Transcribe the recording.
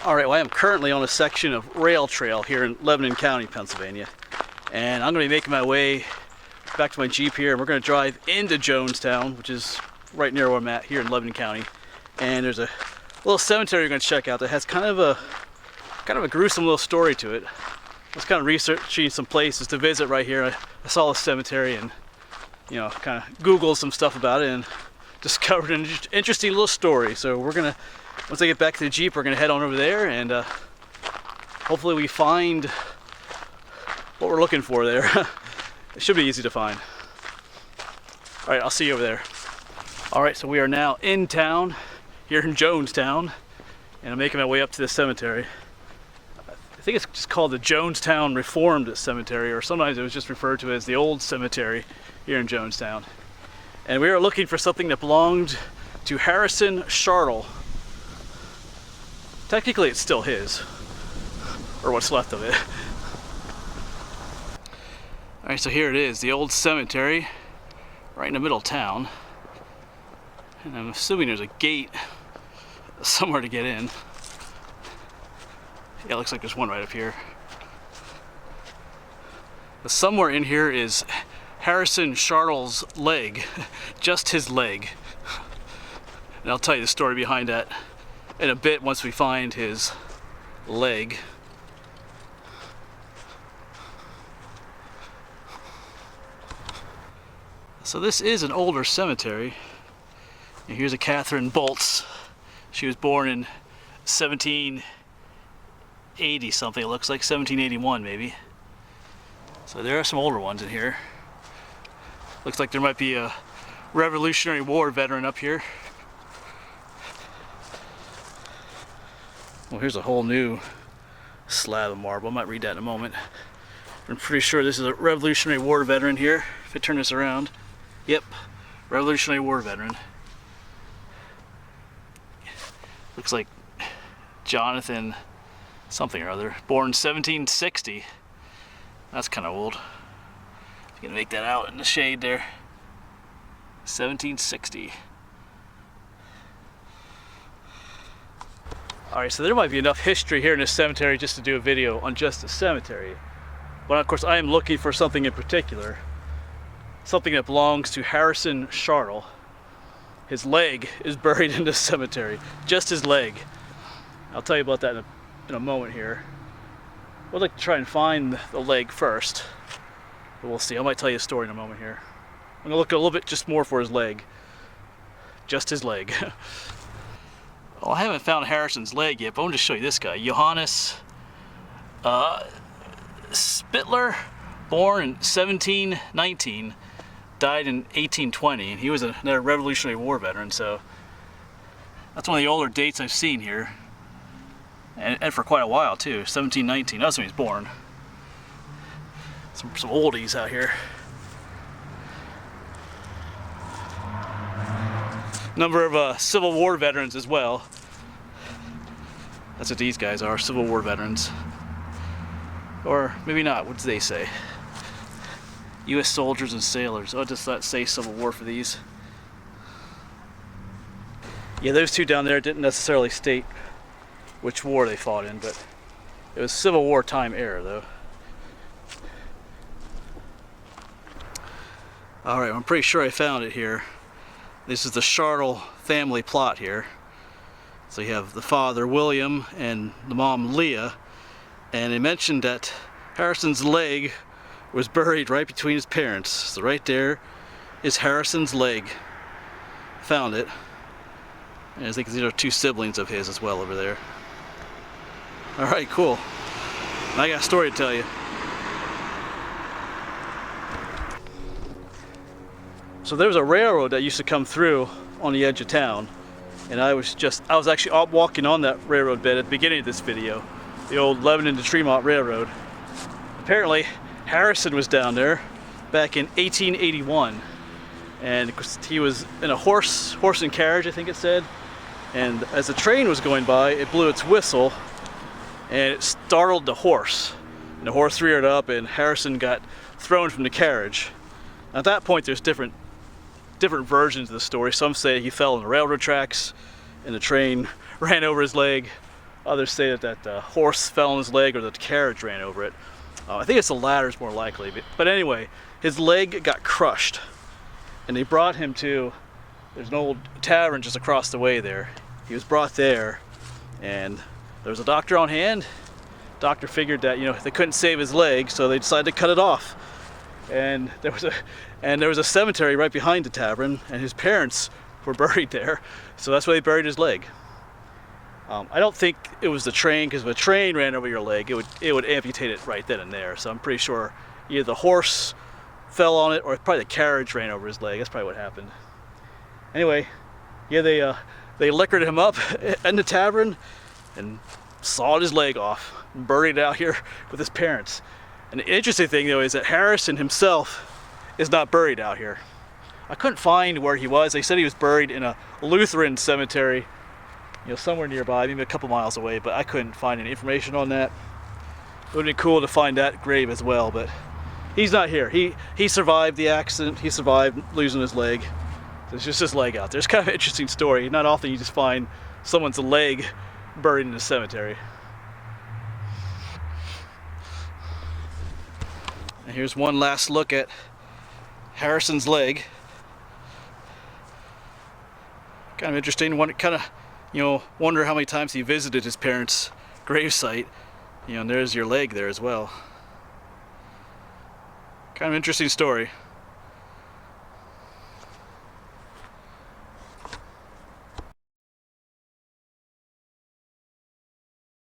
Alright, well I am currently on a section of rail trail here in Lebanon County, Pennsylvania. And I'm going to be making my way back to my Jeep here, and we're going to drive into Jonestown, which is right near where I'm at here in Lebanon County. And there's a little cemetery we're going to check out that has kind of a gruesome little story to it. I was kind of researching some places to visit right here. I saw a cemetery and, you know, kind of Googled some stuff about it and discovered an interesting little story. So we're going to, once I get back to the Jeep, we're going to head on over there and hopefully we find what we're looking for there. It should be easy to find. All right, I'll see you over there. All right, so we are now in town here in Jonestown, and I'm making my way up to the cemetery. I think it's just called the Jonestown Reformed Cemetery, or sometimes it was just referred to as the Old Cemetery here in Jonestown. And we are looking for something that belonged to Harrison Shartle. Technically it's still his, or what's left of it. Alright, so here it is, the old cemetery, right in the middle of town. And I'm assuming there's a gate somewhere to get in. Yeah, it looks like there's one right up here. But somewhere in here is Harrison Shartle's leg, just his leg. And I'll tell you the story behind that in a bit once we find his leg. So this is an older cemetery. And here's a Catherine Bolts. She was born in 1780 something, it looks like 1781 maybe. So there are some older ones in here. Looks like there might be a Revolutionary War veteran up here. Well, here's a whole new slab of marble. I might read that in a moment. I'm pretty sure this is a Revolutionary War veteran here. If I turn this around. Yep, Revolutionary War veteran. Looks like Jonathan something or other. Born 1760. That's kind of old. You can make that out in the shade there. 1760. Alright, so there might be enough history here in this cemetery just to do a video on just the cemetery. But of course I am looking for something in particular. Something that belongs to Harrison Shartle. His leg is buried in this cemetery. Just his leg. I'll tell you about that in a moment here. I'd like to try and find the leg first. But we'll see. I might tell you a story in a moment here. I'm going to look a little bit just more for his leg. Just his leg. Well, I haven't found Harrison's leg yet, but I'm going to show you this guy. Johannes Spittler, born in 1719. Died in 1820, and he was another Revolutionary War veteran, so that's one of the older dates I've seen here, and for quite a while too. 1719, that's when he was born. Some oldies out here. Number of Civil War veterans as well. That's what these guys are, Civil War veterans. Or maybe not, what do they say? U.S. soldiers and sailors. Oh, does that say Civil War for these? Yeah, those two down there didn't necessarily state which war they fought in, but it was Civil War time era, though. Alright, I'm pretty sure I found it here. This is the Shartle family plot here. So you have the father, William, and the mom, Leah. And they mentioned that Harrison's leg was buried right between his parents. So right there is Harrison's leg. Found it. And I think these are two siblings of his as well over there. Alright, cool. I got a story to tell you. So there was a railroad that used to come through on the edge of town. And I was actually walking on that railroad bed at the beginning of this video. The old Lebanon to Tremont Railroad. Apparently, Harrison was down there back in 1881, and he was in a horse and carriage, I think it said, and as the train was going by, it blew its whistle and it startled the horse, and the horse reared up and Harrison got thrown from the carriage. At that point there's different versions of the story. Some say he fell on the railroad tracks and the train ran over his leg, Others say that the horse fell on his leg or that the carriage ran over it. I think it's the latter is more likely. But anyway, his leg got crushed, and they brought him to, there's an old tavern just across the way there. He was brought there, and there was a doctor on hand. Doctor figured that, you know, they couldn't save his leg, so they decided to cut it off. And there was a cemetery right behind the tavern, and his parents were buried there, so that's why they buried his leg. I don't think it was the train, because if a train ran over your leg, it would amputate it right then and there. So I'm pretty sure either the horse fell on it or probably the carriage ran over his leg. That's probably what happened. Anyway, yeah, they liquored him up in the tavern and sawed his leg off and buried it out here with his parents. And the interesting thing though is that Harrison himself is not buried out here. I couldn't find where he was. They said he was buried in a Lutheran cemetery, you know, somewhere nearby, maybe a couple miles away, but I couldn't find any information on that. It would be cool to find that grave as well, but he's not here. He survived the accident. He survived losing his leg. There's just his leg out there. It's kind of an interesting story. Not often you just find someone's leg buried in a cemetery. And here's one last look at Harrison's leg. Kind of interesting. Wonder how many times he visited his parents' gravesite. You know, and there's your leg there as well. Kind of interesting story.